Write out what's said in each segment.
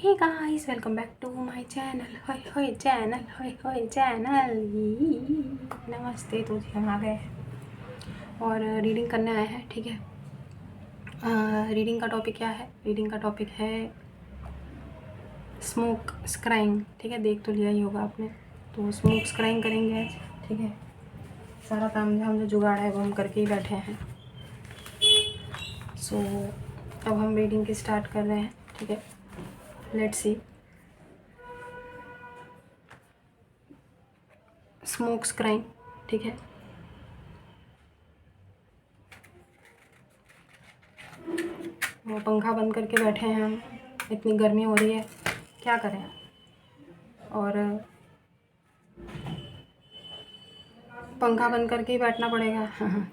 Hey guys, welcome back to my channel. होय होय channel, होय होय चैनल। नमस्ते। तो जी हम आ गए हैं और रीडिंग करने आए हैं। ठीक है, रीडिंग का टॉपिक क्या है? रीडिंग का टॉपिक है स्मोक स्क्राइंग। ठीक है, देख तो लिया ही होगा आपने। तो स्मोक स्क्राइंग करेंगे आज। ठीक है, सारा काम हम जो जुगाड़ है वो हम करके ही बैठे हैं। सो अब हम रीडिंग की स्टार्ट कर रहे हैं। ठीक है, लेट्स सी। स्मोक स्क्राइंग। ठीक है, वो पंखा बंद करके बैठे हैं हम। इतनी गर्मी हो रही है, क्या करें। और पंखा बंद करके ही बैठना पड़ेगा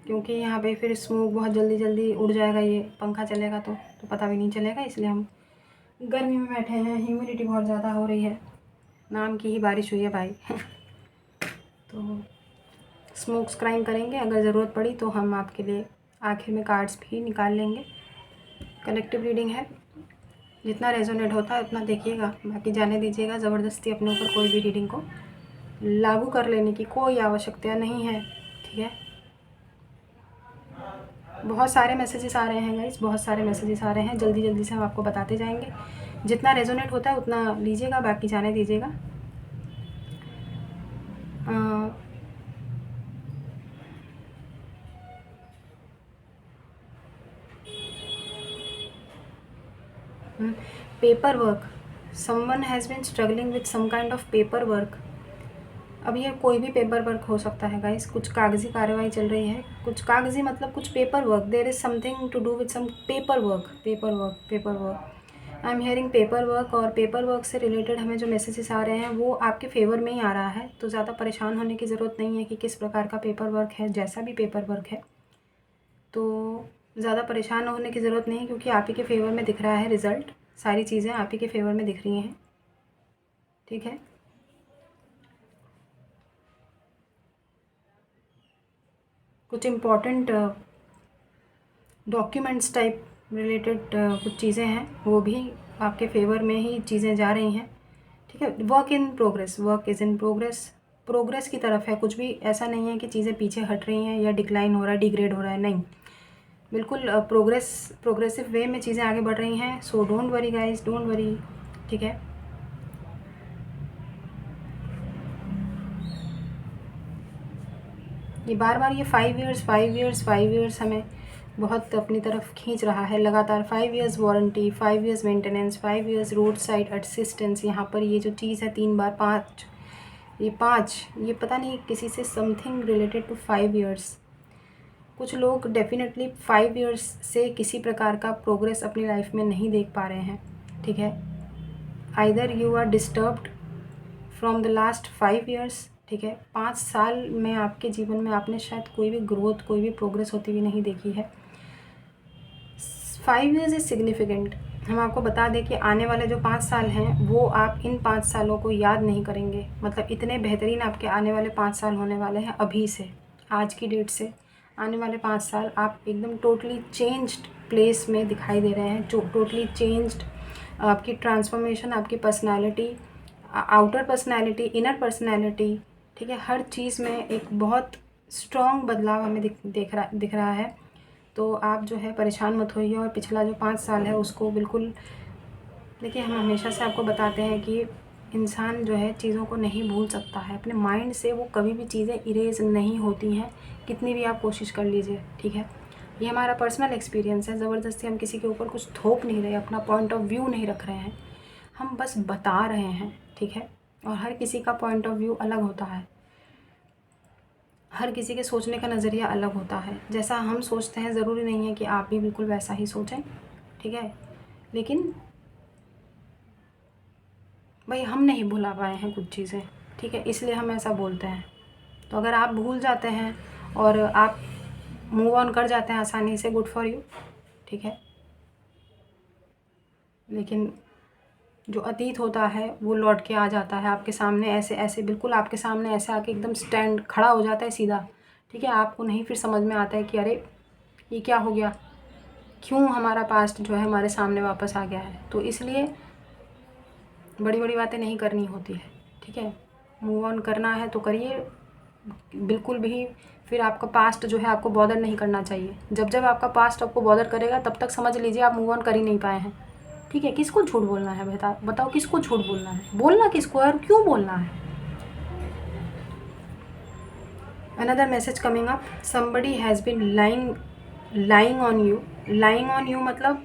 क्योंकि यहाँ पे फिर स्मोक बहुत जल्दी जल्दी उड़ जाएगा। ये पंखा चलेगा तो पता भी नहीं चलेगा, इसलिए हम गर्मी में बैठे हैं। ह्यूमिडिटी बहुत ज़्यादा हो रही है, नाम की ही बारिश हुई है भाई तो स्मोक स्क्राइंग करेंगे। अगर ज़रूरत पड़ी तो हम आपके लिए आखिर में कार्ड्स भी निकाल लेंगे। कलेक्टिव रीडिंग है, जितना रेजोनेट होता है उतना देखिएगा, बाकी जाने दीजिएगा। ज़बरदस्ती अपने ऊपर कोई भी रीडिंग को लागू कर लेने की कोई आवश्यकता नहीं है। ठीक है, बहुत सारे मैसेजेस आ रहे हैं गाइस, बहुत सारे मैसेजेस आ रहे हैं। जल्दी जल्दी से हम आपको बताते जाएंगे। जितना रेजोनेट होता है उतना लीजिएगा, बाकी जाने दीजिएगा। Paper work, someone has been struggling with some kind of paper work. अब ये कोई भी पेपर वर्क हो सकता है गाइस। कुछ कागजी कार्रवाई चल रही है, कुछ कागजी मतलब कुछ paper work. There is something to do with some paper work, paper work, paper work. I am hearing paper work, और पेपर वर्क से रिलेटेड हमें जो मैसेजेस आ रहे हैं वो आपके फेवर में ही आ रहा है। तो ज़्यादा परेशान होने की ज़रूरत नहीं है कि किस प्रकार का पेपर वर्क है। जैसा भी पेपर वर्क है तो ज़्यादा परेशान होने की ज़रूरत नहीं, क्योंकि आप ही के फेवर में दिख रहा है रिज़ल्ट। सारी चीज़ें आप ही के फेवर में दिख रही हैं। ठीक है, कुछ इम्पॉर्टेंट डॉक्यूमेंट्स टाइप रिलेटेड कुछ चीज़ें हैं, वो भी आपके फेवर में ही चीज़ें जा रही हैं। ठीक है, work in progress, work is in progress, progress की तरफ है। कुछ भी ऐसा नहीं है कि चीज़ें पीछे हट रही हैं या डिक्लाइन हो रहा है, डिग्रेड हो रहा है, नहीं। बिल्कुल प्रोग्रेसिव वे में चीज़ें आगे बढ़ रही हैं। So don't worry guys, don't worry. ठीक है, ये बार बार ये 5 इयर्स 5 इयर्स 5 इयर्स हमें बहुत अपनी तरफ खींच रहा है लगातार। 5 years warranty, 5 years maintenance, 5 years road side assistance. यहाँ पर ये जो चीज़ है 3 बार 5, ये 5, ये पता नहीं किसी से समथिंग रिलेटेड टू 5 इयर्स। कुछ लोग डेफिनेटली 5 इयर्स से किसी प्रकार का प्रोग्रेस अपनी लाइफ में नहीं देख पा रहे हैं। ठीक है, either you are disturbed from the last 5 years. ठीक है, 5 साल में आपके जीवन में आपने शायद कोई भी ग्रोथ, कोई भी प्रोग्रेस होती हुई नहीं देखी है। 5 इयर्स इज़ सिग्निफिकेंट। हम आपको बता दें कि आने वाले जो 5 साल हैं वो आप इन 5 सालों को याद नहीं करेंगे। मतलब इतने बेहतरीन आपके आने वाले 5 साल होने वाले हैं। अभी से, आज की डेट से आने वाले 5 साल आप एकदम टोटली चेंज्ड प्लेस में दिखाई दे रहे हैं। जो टोटली चेंज्ड आपकी ट्रांसफॉर्मेशन, आपकी personality, outer personality, inner personality. ठीक है, हर चीज़ में एक बहुत स्ट्रॉन्ग बदलाव हमें दिख रहा है। तो आप जो है परेशान मत होइए, और पिछला जो 5 साल है उसको बिल्कुल देखिए। हम हमेशा से आपको बताते हैं कि इंसान जो है चीज़ों को नहीं भूल सकता है। अपने माइंड से वो कभी भी चीज़ें इरेज नहीं होती हैं, कितनी भी आप कोशिश कर लीजिए। ठीक है, ये हमारा पर्सनल एक्सपीरियंस है। ज़बरदस्ती हम किसी के ऊपर कुछ थोप नहीं रहे, अपना पॉइंट ऑफ व्यू नहीं रख रहे हैं, हम बस बता रहे हैं। ठीक है, और हर किसी का पॉइंट ऑफ व्यू अलग होता है, हर किसी के सोचने का नज़रिया अलग होता है। जैसा हम सोचते हैं ज़रूरी नहीं है कि आप भी बिल्कुल वैसा ही सोचें। ठीक है, लेकिन भाई हम नहीं भुला पाए हैं कुछ चीज़ें। ठीक है, इसलिए हम ऐसा बोलते हैं। तो अगर आप भूल जाते हैं और आप मूव ऑन कर जाते हैं आसानी से, गुड फॉर यू। ठीक है, लेकिन जो अतीत होता है वो लौट के आ जाता है आपके सामने, ऐसे ऐसे बिल्कुल आपके सामने ऐसे आके एकदम स्टैंड खड़ा हो जाता है सीधा। ठीक है, आपको नहीं फिर समझ में आता है कि अरे ये क्या हो गया, क्यों हमारा पास्ट जो है हमारे सामने वापस आ गया है। तो इसलिए बड़ी बड़ी बातें नहीं करनी होती है, ठीक है। मूव ऑन करना है तो करिए, बिल्कुल भी फिर आपका पास्ट जो है आपको बॉदर नहीं करना चाहिए। जब जब आपका पास्ट आपको बॉदर करेगा तब तक समझ लीजिए आप मूव ऑन कर ही नहीं पाए हैं, ठीक है। किसको झूठ बोलना है, बताओ किसको झूठ बोलना है, बोलना किसको है और क्यों बोलना है। Another message coming up, somebody has been lying on you. Lying on you मतलब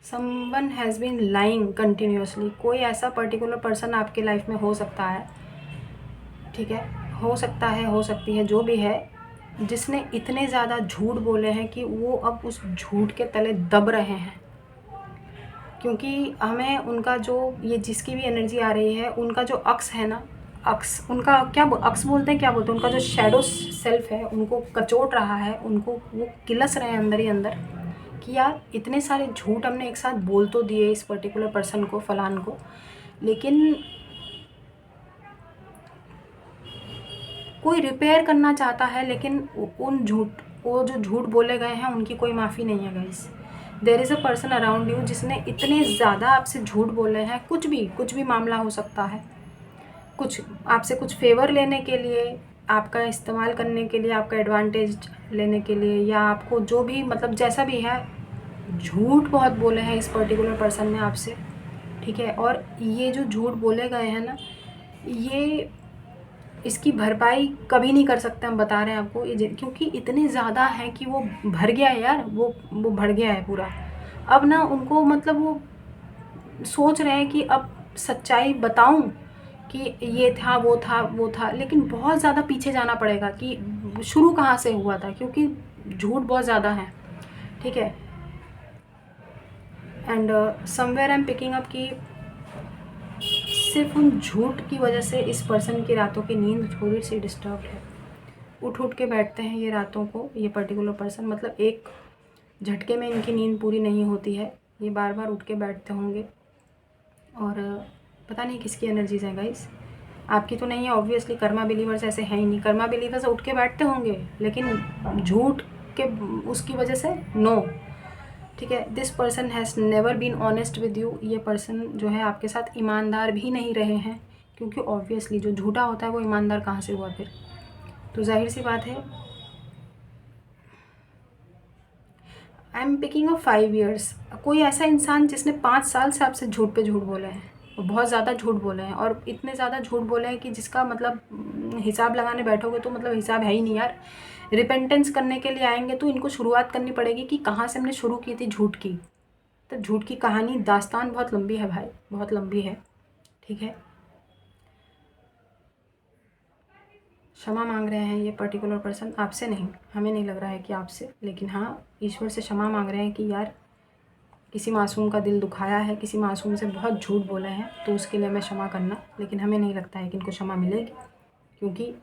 someone has been lying continuously. कोई ऐसा पर्टिकुलर पर्सन आपके लाइफ में हो सकता है, ठीक है, हो सकता है, हो सकती है, जो भी है, जिसने इतने ज़्यादा झूठ बोले हैं कि वो अब उस झूठ के तले दब रहे हैं। क्योंकि हमें उनका जो ये जिसकी भी एनर्जी आ रही है, उनका जो अक्स है ना, अक्स उनका क्या अक्स बोलते हैं, क्या बोलते हैं, उनका जो शैडो सेल्फ है उनको कचोट रहा है, उनको वो किलस रहे हैं अंदर ही अंदर कि यार इतने सारे झूठ हमने एक साथ बोल तो दिए इस पर्टिकुलर पर्सन को, फलान को, लेकिन कोई रिपेयर करना चाहता है, लेकिन वो जो झूठ बोले गए हैं उनकी कोई माफ़ी नहीं है guys. There is a person around you जिसने इतने ज़्यादा आपसे झूठ बोले हैं, कुछ भी मामला हो सकता है, कुछ आपसे कुछ फेवर लेने के लिए, आपका इस्तेमाल करने के लिए, आपका एडवांटेज लेने के लिए, या आपको जो भी मतलब जैसा भी है, झूठ बहुत बोले हैं इस पर्टिकुलर पर्सन ने आपसे, ठीक है। और ये जो झूठ बोले गए हैं ना, ये इसकी भरपाई कभी नहीं कर सकते, हम बता रहे हैं आपको ये, क्योंकि इतने ज़्यादा हैं कि वो भर गया है यार, वो भर गया है पूरा। अब ना उनको मतलब वो सोच रहे हैं कि अब सच्चाई बताऊं कि ये था वो था, लेकिन बहुत ज़्यादा पीछे जाना पड़ेगा कि शुरू कहाँ से हुआ था, क्योंकि झूठ बहुत ज़्यादा है, ठीक है। And somewhere I am picking up कि सिर्फ उन झूठ की वजह से इस पर्सन की रातों की नींद थोड़ी सी डिस्टर्ब है। उठ के बैठते हैं ये रातों को, ये पर्टिकुलर पर्सन, मतलब एक झटके में इनकी नींद पूरी नहीं होती है, ये बार बार उठ के बैठते होंगे। और पता नहीं किसकी एनर्जीज हैं गाइस, आपकी तो नहीं है ऑब्वियसली, कर्मा बिलीवर्स ऐसे हैं ही नहीं। कर्मा बिलीवर्स उठ के बैठते होंगे लेकिन झूठ के उसकी वजह से नो, ठीक है। This person has never been honest with you. ये पर्सन जो है आपके साथ ईमानदार भी नहीं रहे हैं, क्योंकि ऑब्वियसली जो झूठा होता है वो ईमानदार कहाँ से हुआ फिर, तो जाहिर सी बात है। I am picking up 5 years। कोई ऐसा इंसान जिसने 5 साल से आपसे झूठ पे झूठ बोले हैं, बहुत ज़्यादा झूठ बोले हैं, और इतने ज़्यादा झूठ बोले हैं कि जिसका मतलब हिसाब लगाने बैठोगे तो मतलब हिसाब है ही नहीं यार। रिपेंटेंस करने के लिए आएंगे तो इनको शुरुआत करनी पड़ेगी कि कहाँ से हमने शुरू की थी झूठ की। तो झूठ की कहानी, दास्तान बहुत लंबी है भाई, बहुत लंबी है, ठीक है। क्षमा मांग रहे हैं ये पर्टिकुलर पर्सन, आपसे नहीं, हमें नहीं लग रहा है कि आपसे, लेकिन हाँ ईश्वर से क्षमा मांग रहे हैं कि यार किसी मासूम का दिल दुखाया है, किसी मासूम से बहुत झूठ बोले हैं, तो उसके लिए मैं क्षमा करना। लेकिन हमें नहीं लगता है कि इनको क्षमा मिलेगी, क्योंकि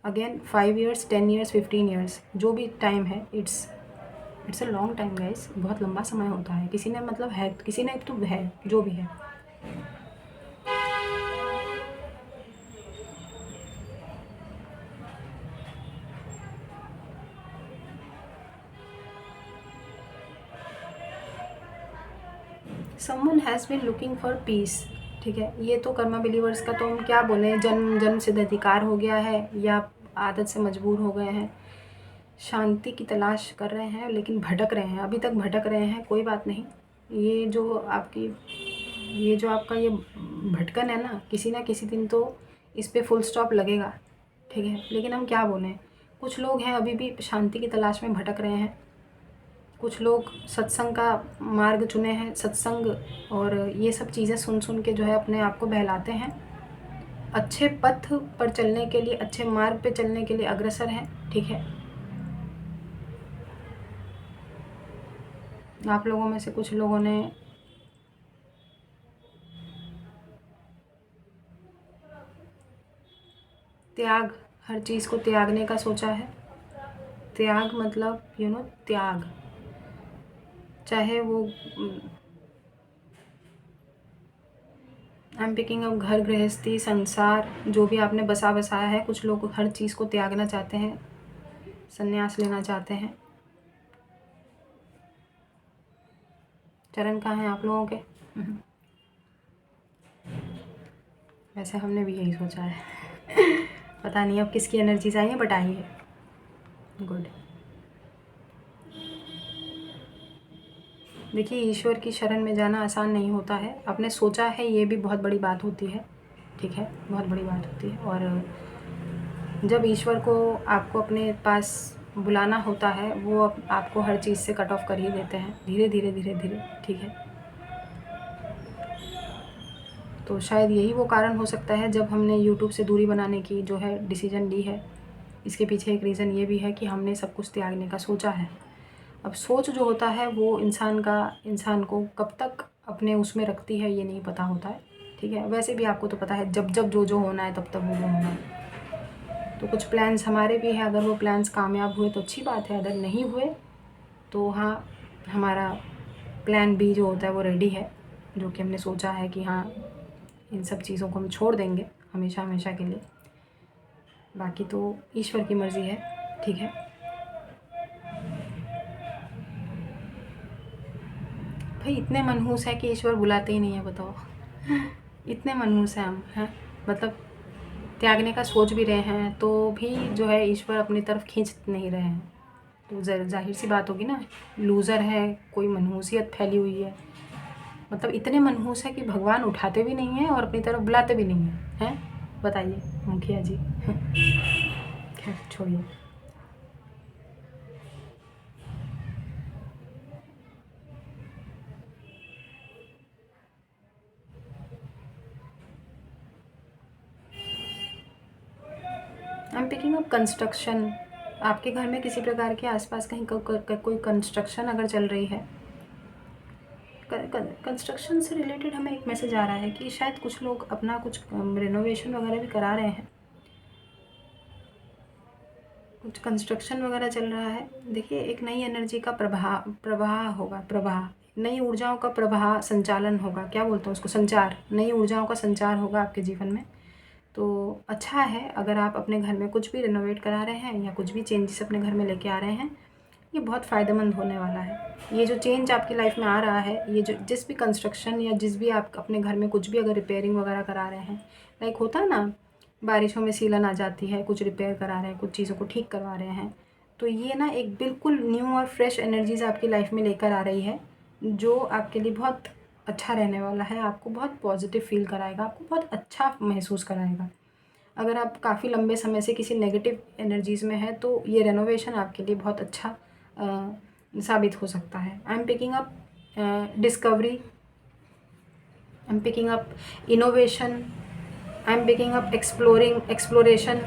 अगेन 5 years 10 years 15 years जो भी टाइम है, it's a long time guys, बहुत लंबा समय होता है। किसी ने मतलब है, किसी ने तो है, जो भी है। Someone has been looking for peace, ठीक है। ये तो कर्मा बिलीवर्स का तो हम क्या बोलें, जन्म सिद्ध अधिकार हो गया है, या आदत से मजबूर हो गए हैं, शांति की तलाश कर रहे हैं, लेकिन भटक रहे हैं, अभी तक भटक रहे हैं। कोई बात नहीं, ये जो आपका ये भटकन है ना किसी दिन तो इस पे फुल स्टॉप लगेगा, ठीक है। लेकिन हम क्या बोलें, कुछ लोग हैं अभी भी शांति की तलाश में भटक रहे हैं, कुछ लोग सत्संग का मार्ग चुने हैं, सत्संग और ये सब चीज़ें सुन के जो है अपने आप को बहलाते हैं, अच्छे पथ पर चलने के लिए, अच्छे मार्ग पे चलने के लिए अग्रसर हैं, ठीक है। आप लोगों में से कुछ लोगों ने त्याग, हर चीज़ को त्यागने का सोचा है। त्याग मतलब त्याग, चाहे वो आई एम पिकिंग अप घर गृहस्थी संसार, जो भी आपने बसाया है, कुछ लोग हर चीज़ को त्यागना चाहते हैं, संन्यास लेना चाहते हैं, चरण कहाँ हैं आप लोगों के? वैसे हमने भी यही सोचा है। पता नहीं अब किसकी एनर्जीज आई हैं, बट आई है। गुड। देखिए, ईश्वर की शरण में जाना आसान नहीं होता है। आपने सोचा है ये भी बहुत बड़ी बात होती है, ठीक है, बहुत बड़ी बात होती है। और जब ईश्वर को आपको अपने पास बुलाना होता है, वो आपको हर चीज़ से कट ऑफ कर ही देते हैं, धीरे धीरे धीरे धीरे, ठीक है। तो शायद यही वो कारण हो सकता है जब हमने यूट्यूब से दूरी बनाने की जो है डिसीज़न ली है। इसके पीछे एक रीज़न ये भी है कि हमने सब कुछ त्यागने का सोचा है। अब सोच जो होता है वो इंसान को कब तक अपने उसमें रखती है ये नहीं पता होता है, ठीक है। वैसे भी आपको तो पता है जब जब जो होना है तब तब वो होना है। तो कुछ प्लान्स हमारे भी हैं, अगर वो प्लान्स कामयाब हुए तो अच्छी बात है, अगर नहीं हुए तो हाँ, हमारा प्लान बी जो होता है वो रेडी है, जो कि हमने सोचा है कि हाँ, इन सब चीज़ों को हम छोड़ देंगे हमेशा हमेशा के लिए। बाकी तो ईश्वर की मर्ज़ी है, ठीक है। भाई इतने मनहूस है कि ईश्वर बुलाते ही नहीं है, बताओ। इतने मनहूस हैं हम, हैं, मतलब त्यागने का सोच भी रहे हैं तो भी जो है ईश्वर अपनी तरफ खींच नहीं रहे हैं। तो जाहिर सी बात होगी ना, लूज़र है, कोई मनहूसियत फैली हुई है। मतलब इतने मनहूस है कि भगवान उठाते भी नहीं हैं और अपनी तरफ बुलाते भी नहीं हैं, हैं? बताइए मुखिया जी। खैर छोड़िए। I am picking up construction. आपके घर में किसी प्रकार के आसपास कहीं कोई कंस्ट्रक्शन अगर चल रही है, कंस्ट्रक्शन से रिलेटेड हमें एक मैसेज आ रहा है कि शायद कुछ लोग अपना कुछ रिनोवेशन वगैरह भी करा रहे हैं, कुछ कंस्ट्रक्शन वगैरह चल रहा है। देखिए, एक नई एनर्जी का प्रवाह होगा, नई ऊर्जाओं का प्रवाह संचालन होगा, क्या बोलते हैं उसको, संचार, नई ऊर्जाओं का संचार होगा आपके जीवन में। तो अच्छा है अगर आप अपने घर में कुछ भी रिनोवेट करा रहे हैं या कुछ भी चेंजेस अपने घर में लेके आ रहे हैं, ये बहुत फ़ायदेमंद होने वाला है। ये जो चेंज आपकी लाइफ में आ रहा है, ये जो जिस भी कंस्ट्रक्शन या जिस भी आप अपने घर में कुछ भी अगर रिपेयरिंग वगैरह करा रहे हैं, लाइक होता है ना, बारिशों में सीलन आ जाती है, कुछ रिपेयर करा रहे हैं, कुछ चीज़ों को ठीक करवा रहे हैं, तो ये ना एक बिल्कुल न्यू और फ्रेश एनर्जीज़ आपकी लाइफ में लेकर आ रही है, जो आपके लिए बहुत अच्छा रहने वाला है। आपको बहुत पॉजिटिव फील कराएगा, आपको बहुत अच्छा महसूस कराएगा। अगर आप काफ़ी लंबे समय से किसी नेगेटिव एनर्जीज़ में हैं तो ये रेनोवेशन आपके लिए बहुत अच्छा साबित हो सकता है। I am picking up discovery, I am picking up innovation, I am picking up exploration.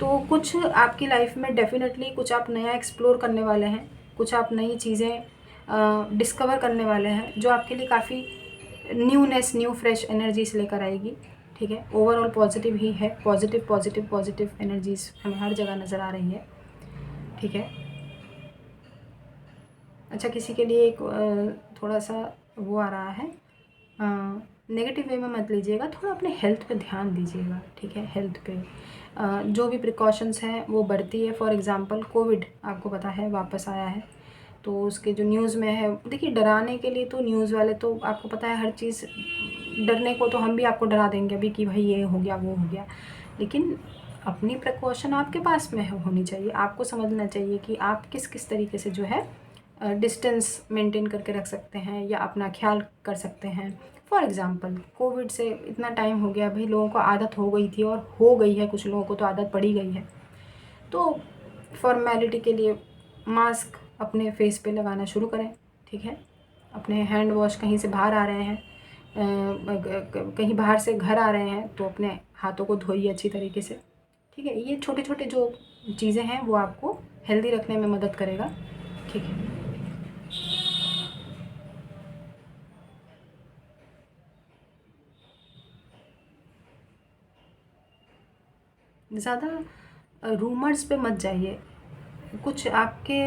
तो कुछ आपकी लाइफ में डेफिनेटली कुछ आप नया एक्सप्लोर करने वाले हैं, कुछ आप नई चीज़ें डिस्कवर करने वाले हैं जो आपके लिए काफ़ी न्यू फ्रेश एनर्जीज लेकर आएगी, ठीक है। ओवरऑल पॉजिटिव ही है, पॉजिटिव एनर्जीज हमें हर जगह नज़र आ रही है, ठीक है। अच्छा, किसी के लिए एक थोड़ा सा वो आ रहा है, नेगेटिव वे में मत लीजिएगा, थोड़ा अपने हेल्थ पे ध्यान दीजिएगा, ठीक है। हेल्थ पे जो भी प्रिकॉशंस हैं वो बढ़ती है। फॉर एग्ज़ाम्पल कोविड आपको पता है वापस आया है, तो उसके जो न्यूज़ में है, देखिए डराने के लिए तो न्यूज़ वाले तो आपको पता है हर चीज़, डरने को तो हम भी आपको डरा देंगे अभी कि भाई ये हो गया वो हो गया, लेकिन अपनी प्रिकॉशन आपके पास में होनी चाहिए। आपको समझना चाहिए कि आप किस किस तरीके से जो है डिस्टेंस मेंटेन करके रख सकते हैं या अपना ख्याल कर सकते हैं। फॉर एग्ज़ाम्पल कोविड से इतना टाइम हो गया, भाई लोगों को आदत हो गई थी और हो गई है, कुछ लोगों को तो आदत पड़ी गई है, तो फॉर्मेलिटी के लिए मास्क अपने फेस पे लगाना शुरू करें, ठीक है। अपने हैंड वॉश, कहीं से बाहर आ रहे हैं, कहीं बाहर से घर आ रहे हैं तो अपने हाथों को धोइए अच्छी तरीके से, ठीक है। ये छोटे छोटे जो चीज़ें हैं वो आपको हेल्दी रखने में मदद करेगा, ठीक है। ज़्यादा रूमर्स पे मत जाइए। कुछ आपके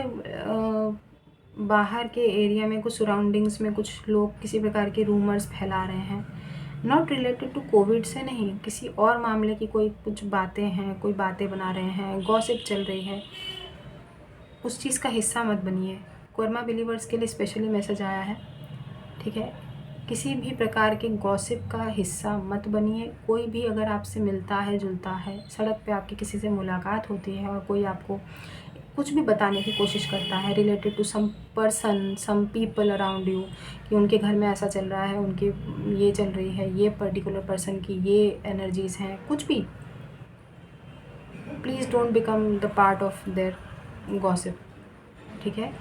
बाहर के एरिया में, कुछ सराउंडिंग्स में कुछ लोग किसी प्रकार के रूमर्स फैला रहे हैं, नॉट रिलेटेड टू कोविड से नहीं, किसी और मामले की कोई कुछ बातें हैं, कोई बातें बना रहे हैं, गॉसिप चल रही है, उस चीज़ का हिस्सा मत बनिए, कर्मा बिलीवर्स के लिए स्पेशली मैसेज आया है, ठीक है। किसी भी प्रकार के गॉसिप का हिस्सा मत बनिए। कोई भी अगर आपसे मिलता है जुलता है, सड़क पे आपकी किसी से मुलाकात होती है और कोई आपको कुछ भी बताने की कोशिश करता है related to some person, some people around you, कि उनके घर में ऐसा चल रहा है, उनकी ये चल रही है, ये पर्टिकुलर पर्सन की ये एनर्जीज़ हैं, कुछ भी, please don't become the part of their gossip, ठीक है।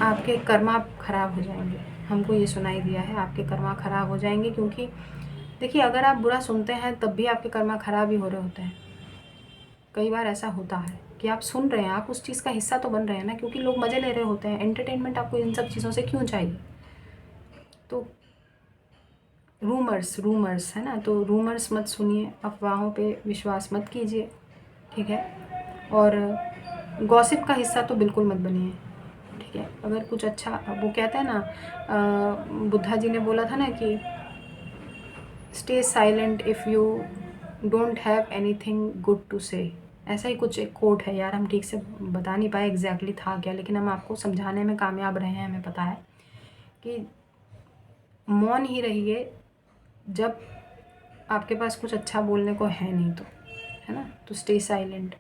आपके कर्मा ख़राब हो जाएंगे, हमको ये सुनाई दिया है, आपके कर्मा ख़राब हो जाएंगे। क्योंकि देखिए, अगर आप बुरा सुनते हैं तब भी आपके कर्मा ख़राब ही हो रहे होते हैं। कई बार ऐसा होता है कि आप सुन रहे हैं, आप उस चीज़ का हिस्सा तो बन रहे हैं ना, क्योंकि लोग मज़े ले रहे होते हैं। एंटरटेनमेंट आपको इन सब चीज़ों से क्यों चाहिए? तो रूमर्स है ना, तो रूमर्स मत सुनिए, अफवाहों पे विश्वास मत कीजिए, ठीक है। और गॉसिप का हिस्सा तो बिल्कुल मत बनिए, ठीक है। अगर कुछ अच्छा, वो कहते हैं ना, बुद्धा जी ने बोला था ना कि stay silent if you don't have anything good to say. ऐसा ही कुछ एक कोट है यार, हम ठीक से बता नहीं पाए एग्जैक्टली था क्या, लेकिन हम आपको समझाने में कामयाब रहे हैं। हमें पता है कि मौन ही रहिए जब आपके पास कुछ अच्छा बोलने को है नहीं तो, है ना। तो स्टे साइलेंट।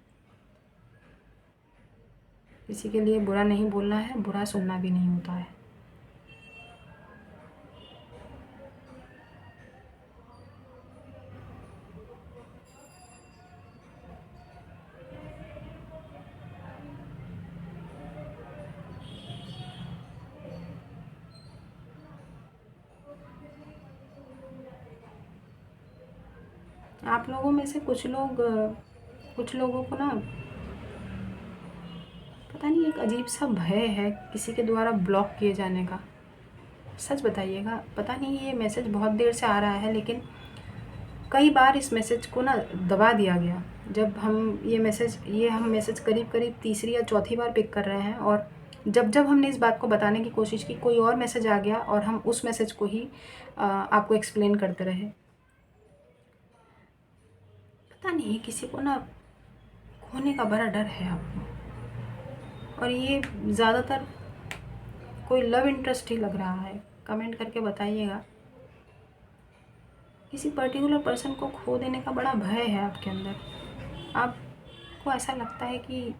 किसी के लिए बुरा नहीं बोलना है, बुरा सुनना भी नहीं होता है। आप लोगों में से कुछ लोगों को ना पता नहीं, एक अजीब सा भय है किसी के द्वारा ब्लॉक किए जाने का। सच बताइएगा, पता नहीं ये मैसेज बहुत देर से आ रहा है, लेकिन कई बार इस मैसेज को ना दबा दिया गया। जब हम ये मैसेज करीब करीब तीसरी या चौथी बार पिक कर रहे हैं, और जब हमने इस बात को बताने की कोशिश की, कोई और मैसेज आ गया और हम उस मैसेज को ही आपको एक्सप्लेन करते रहे। पता नहीं, किसी को ना खोने का बड़ा डर है आपको, और ये ज़्यादातर कोई लव इंटरेस्ट ही लग रहा है। कमेंट करके बताइएगा। किसी पर्टिकुलर पर्सन को खो देने का बड़ा भय है आपके अंदर। आपको ऐसा लगता है कि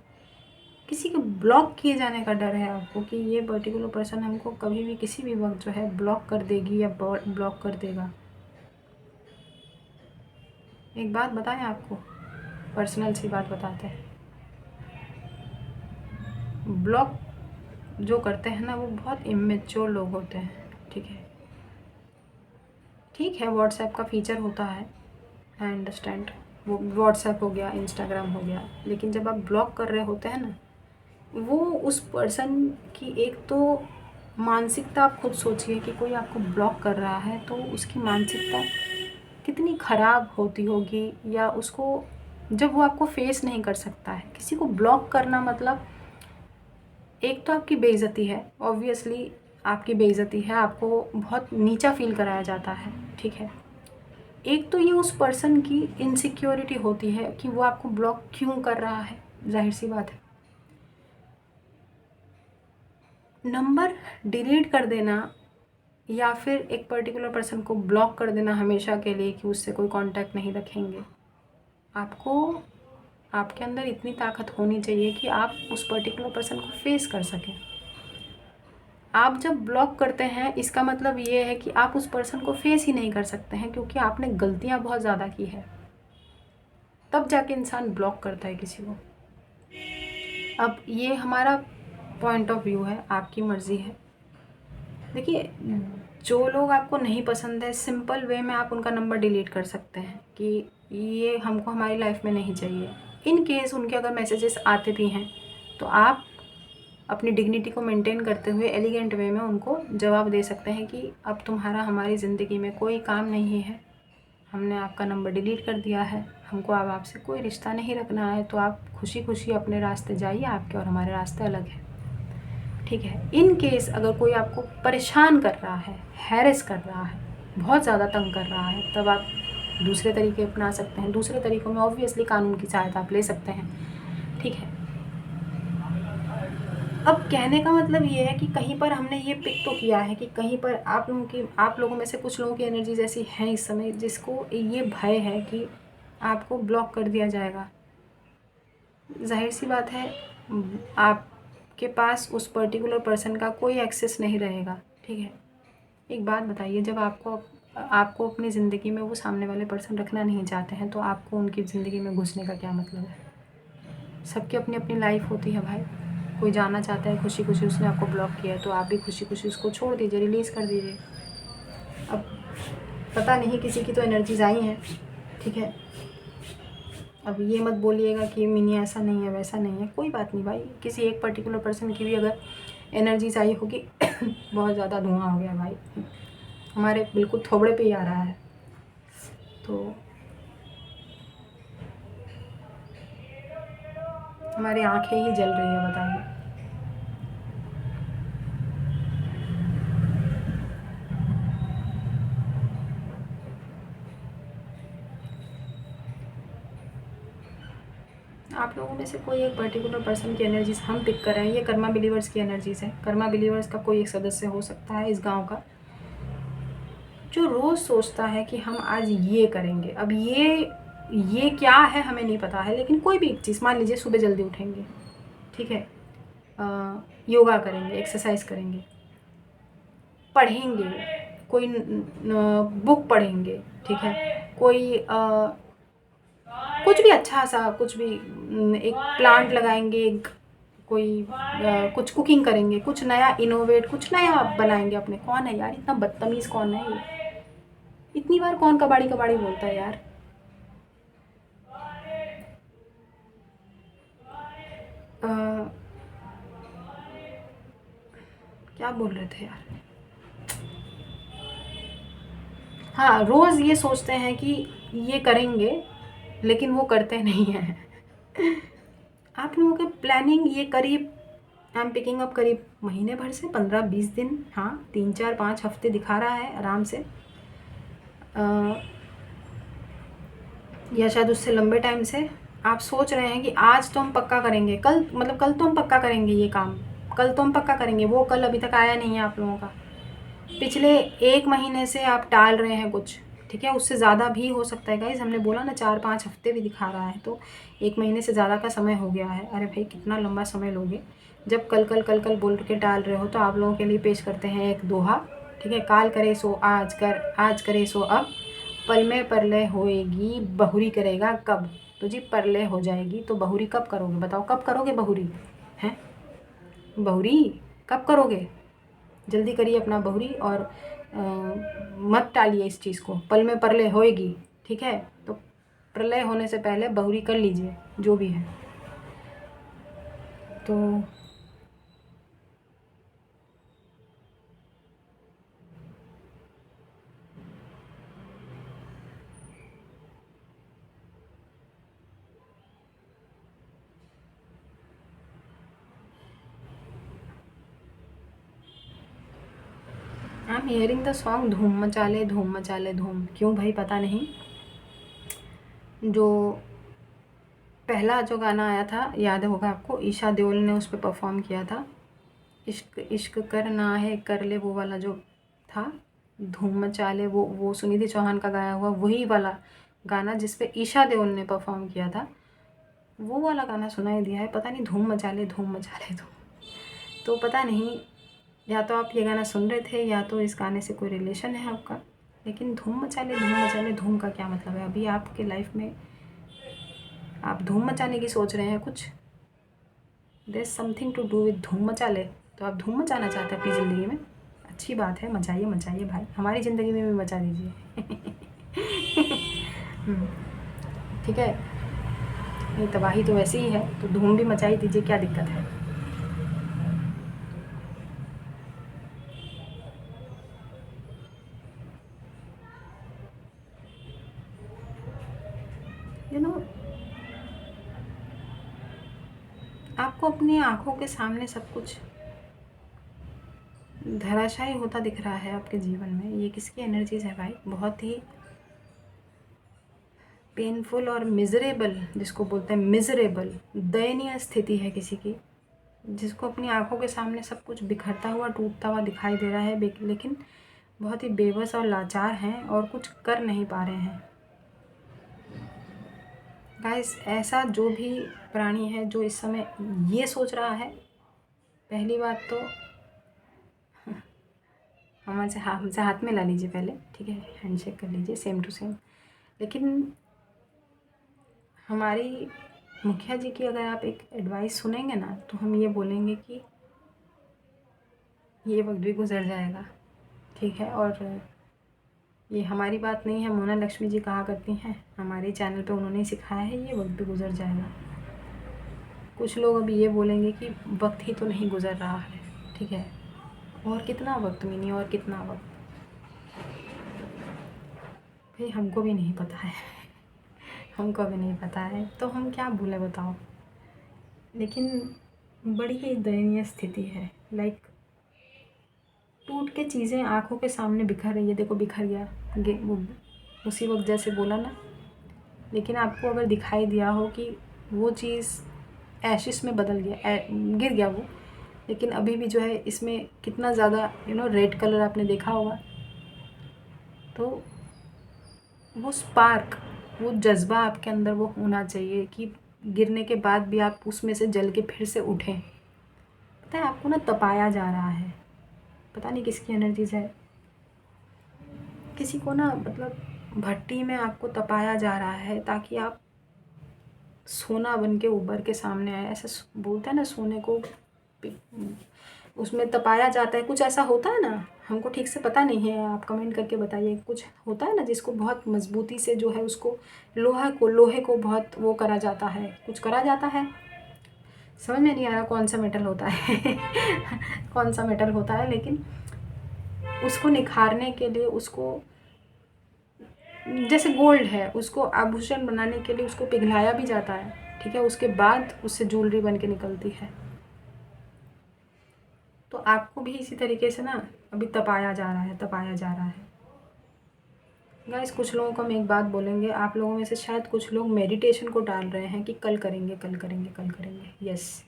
किसी को ब्लॉक किए जाने का डर है आपको, कि ये पर्टिकुलर पर्सन हमको कभी भी किसी भी वक्त जो है ब्लॉक कर देगी या ब्लॉक कर देगा। एक बात बताएं आपको, पर्सनल सी बात बताते हैं। ब्लॉक जो करते हैं ना, वो बहुत इमेच्योर लोग होते हैं, ठीक है। ठीक है, व्हाट्सएप का फीचर होता है, आई अंडरस्टैंड, वो व्हाट्सएप हो गया, इंस्टाग्राम हो गया, लेकिन जब आप ब्लॉक कर रहे होते हैं ना, वो उस पर्सन की एक तो मानसिकता, आप खुद सोचिए कि कोई आपको ब्लॉक कर रहा है तो उसकी मानसिकता कितनी ख़राब होती होगी, या उसको जब वो आपको फेस नहीं कर सकता है। किसी को ब्लॉक करना मतलब एक तो आपकी बेइज्जती है, ऑब्वियसली आपकी बेइज्जती है, आपको बहुत नीचा फील कराया जाता है, ठीक है। एक तो ये उस पर्सन की इनसिक्योरिटी होती है कि वो आपको ब्लॉक क्यों कर रहा है, जाहिर सी बात है। नंबर डिलीट कर देना या फिर एक पर्टिकुलर पर्सन को ब्लॉक कर देना हमेशा के लिए, कि उससे कोई कांटेक्ट नहीं रखेंगे, आपको आपके अंदर इतनी ताकत होनी चाहिए कि आप उस पर्टिकुलर पर्सन को फेस कर सकें। आप जब ब्लॉक करते हैं, इसका मतलब ये है कि आप उस पर्सन को फेस ही नहीं कर सकते हैं, क्योंकि आपने गलतियां बहुत ज़्यादा की है। तब जाके इंसान ब्लॉक करता है किसी को। अब ये हमारा पॉइंट ऑफ व्यू है, आपकी मर्ज़ी है। देखिए, जो लोग आपको नहीं पसंद है, सिंपल वे में आप उनका नंबर डिलीट कर सकते हैं कि ये हमको हमारी लाइफ में नहीं चाहिए। इन केस उनके अगर मैसेजेस आते भी हैं तो आप अपनी डिग्निटी को मेंटेन करते हुए एलिगेंट वे में उनको जवाब दे सकते हैं कि अब तुम्हारा हमारी ज़िंदगी में कोई काम नहीं है, हमने आपका नंबर डिलीट कर दिया है, हमको अब आपसे कोई रिश्ता नहीं रखना है, तो आप खुशी खुशी अपने रास्ते जाइए, आपके और हमारे रास्ते अलग हैं, ठीक है। इन केस अगर कोई आपको परेशान कर रहा है, हैरेस कर रहा है, बहुत ज़्यादा तंग कर रहा है, तब आप दूसरे तरीके अपना सकते हैं। दूसरे तरीक़ों में ऑब्वियसली कानून की सहायता आप ले सकते हैं, ठीक है। अब कहने का मतलब ये है कि कहीं पर हमने ये पिक तो किया है कि कहीं पर आप लोगों में से कुछ लोगों की एनर्जीज ऐसी हैं इस समय जिसको ये भय है कि आपको ब्लॉक कर दिया जाएगा। ज़ाहिर सी बात है, आपके पास उस पर्टिकुलर पर्सन का कोई एक्सेस नहीं रहेगा, ठीक है। एक बात बताइए, जब आपको अपनी ज़िंदगी में वो सामने वाले पर्सन रखना नहीं चाहते हैं तो आपको उनकी ज़िंदगी में घुसने का क्या मतलब है? सबकी अपनी अपनी लाइफ होती है भाई। कोई जाना चाहता है खुशी खुशी, उसने आपको ब्लॉक किया है तो आप भी खुशी खुशी उसको छोड़ दीजिए, रिलीज़ कर दीजिए। अब पता नहीं, किसी की तो एनर्जीज आई हैं, ठीक है। अब ये मत बोलिएगा कि मिनी ऐसा नहीं है वैसा नहीं है, कोई बात नहीं भाई। किसी एक पर्टिकुलर पर्सन की भी अगर एनर्जीज आई होगी बहुत ज़्यादा धुआं हो गया भाई, हमारे बिल्कुल थोबड़े पे ही आ रहा है। तो हमारी आंखें ही जल रही है, बताइए। आप लोगों में से कोई एक पर्टिकुलर पर्सन की एनर्जीज हम पिक कर रहे हैं। ये कर्मा बिलीवर्स की एनर्जीज है। कर्मा बिलीवर्स का कोई एक सदस्य हो सकता है इस गांव का, जो रोज़ सोचता है कि हम आज ये करेंगे। अब ये क्या है हमें नहीं पता है, लेकिन कोई भी एक चीज़, मान लीजिए सुबह जल्दी उठेंगे, ठीक है, योगा करेंगे, एक्सरसाइज करेंगे, पढ़ेंगे, कोई बुक पढ़ेंगे, ठीक है, कोई कुछ भी अच्छा सा, कुछ भी एक प्लांट लगाएंगे, कोई कुछ कुकिंग करेंगे, कुछ नया इनोवेट, कुछ नया बनाएंगे अपने। कौन है यार इतना बदतमीज़, कौन है ये? इतनी बार कौन कबाड़ी कबाड़ी बोलता है यार? अ, क्या बोल रहे थे यार? हाँ, रोज़ ये सोचते हैं कि ये करेंगे, लेकिन वो करते नहीं हैं। आप लोगों के प्लानिंग ये करीब, आई एम पिकिंग अप, करीब महीने भर से 15-20 दिन, हाँ 3-4-5 हफ्ते दिखा रहा है आराम से, या शायद उससे लंबे टाइम से। आप सोच रहे हैं कि आज तो हम पक्का करेंगे, कल मतलब कल तो हम पक्का करेंगे ये काम, कल तो हम पक्का करेंगे। वो कल अभी तक आया नहीं है आप लोगों का। पिछले 1 महीने से आप टाल रहे हैं कुछ, ठीक है। उससे ज़्यादा भी हो सकता है गाइज़, हमने बोला ना 4-5 हफ्ते भी दिखा रहा है, तो 1 महीने से ज़्यादा का समय हो गया है। अरे भाई कितना लंबा समय लोगे? जब कल कल कल कल बोल के टाल रहे हो तो आप लोगों के लिए पेश करते हैं एक दोहा, ठीक है। काल करे सो आज कर, आज करे सो अब, पल में परलय होएगी, बहुरी करेगा कब? तो जी परलय हो जाएगी तो बहुरी कब करोगे? बताओ कब करोगे बहुरी? हैं, बहुरी कब करोगे? जल्दी करिए अपना बहुरी, और मत टालिए इस चीज़ को। पल में परलय होएगी, ठीक है, तो प्रलय होने से पहले बहुरी कर लीजिए जो भी है। तो आई एम हियरिंग द सॉन्ग धूम मचा ले, धूम मचा ले, धूम। क्यों भाई पता नहीं। जो पहला जो गाना आया था, याद होगा आपको, ईशा देओल ने उस पर परफॉर्म किया था, इश्क इश्क करना है कर ले, वो वाला जो था, धूम मचा ले, वो सुनिधि चौहान का गाया हुआ वही वाला गाना जिस पे ईशा देओल ने परफॉर्म किया था, वो वाला गाना सुनाई दिया है। पता नहीं धूम मचा ले, धूम मचा ले, धूम। तो पता नहीं, या तो आप ये गाना सुन रहे थे या तो इस गाने से कोई रिलेशन है आपका। लेकिन धूम मचा ले, धूम मचा ले, धूम का क्या मतलब है? अभी आपके लाइफ में आप धूम मचाने की सोच रहे हैं कुछ, there is something to do with धूम मचा ले। तो आप धूम मचाना चाहते हैं अपनी ज़िंदगी में, अच्छी बात है, मचाइए मचाइए भाई, हमारी ज़िंदगी में भी मचा दीजिए। ठीक है, ये तबाही तो वैसे ही है, तो धूम भी मचा ही दीजिए, क्या दिक्कत है? यू नो, आपको अपनी आंखों के सामने सब कुछ धराशायी होता दिख रहा है आपके जीवन में। ये किसकी एनर्जीज है भाई? बहुत ही पेनफुल और मिजरेबल, जिसको बोलते हैं मिजरेबल, दयनीय स्थिति है किसी की, जिसको अपनी आंखों के सामने सब कुछ बिखरता हुआ टूटता हुआ दिखाई दे रहा है, लेकिन बहुत ही बेबस और लाचार हैं और कुछ कर नहीं पा रहे हैं। गाइस, ऐसा जो भी प्राणी है जो इस समय ये सोच रहा है, पहली बात तो हमसे हाथ में ला लीजिए पहले, ठीक है, हैंडशेक कर लीजिए सेम टू सेम। लेकिन हमारी मुखिया जी की अगर आप एक एडवाइस सुनेंगे ना, तो हम ये बोलेंगे कि ये वक्त भी गुजर जाएगा, ठीक है। और ये हमारी बात नहीं है, मोना लक्ष्मी जी कहा करती हैं, हमारे चैनल पे उन्होंने ही सिखाया है, ये वक्त भी गुजर जाएगा। कुछ लोग अभी ये बोलेंगे कि वक्त ही तो नहीं गुजर रहा है, ठीक है, और कितना वक्त मिनी, और कितना वक्त, भाई हमको भी नहीं पता है हमको भी नहीं पता है, तो हम क्या बोले बताओ। लेकिन बड़ी ही दयनीय स्थिति है। लाइक टूट के चीज़ें आंखों के सामने बिखर रही है, देखो बिखर गया, उसी वक्त जैसे बोला ना। लेकिन आपको अगर दिखाई दिया हो कि वो चीज़ एशिस में बदल गया, गिर गया वो, लेकिन अभी भी जो है इसमें कितना ज़्यादा रेड कलर आपने देखा होगा। तो वो स्पार्क, वो जज्बा आपके अंदर वो होना चाहिए कि गिरने के बाद भी आप उसमें से जल के फिर से उठें। पता है आपको ना, तपाया जा रहा है, पता नहीं किसकी एनर्जीज है, किसी को ना, मतलब भट्टी में आपको तपाया जा रहा है ताकि आप सोना बन के उभर के सामने आए। ऐसा बोलते हैं ना, सोने को उसमें तपाया जाता है, कुछ ऐसा होता है ना, हमको ठीक से पता नहीं है, आप कमेंट करके बताइए। कुछ होता है ना जिसको बहुत मजबूती से जो है उसको लोहे को बहुत वो करा जाता है, कुछ करा जाता है, समझ में नहीं आ रहा कौन सा मेटल होता है कौन सा मेटल होता है, लेकिन उसको निखारने के लिए, उसको जैसे गोल्ड है, उसको आभूषण बनाने के लिए उसको पिघलाया भी जाता है, ठीक है, उसके बाद उससे ज्वेलरी बन के निकलती है। तो आपको भी इसी तरीके से ना अभी तपाया जा रहा है, तपाया जा रहा है। गाइस, कुछ लोगों को हम एक बात बोलेंगे, आप लोगों में से शायद कुछ लोग मेडिटेशन को डाल रहे हैं कि कल करेंगे, कल करेंगे, कल करेंगे। यस,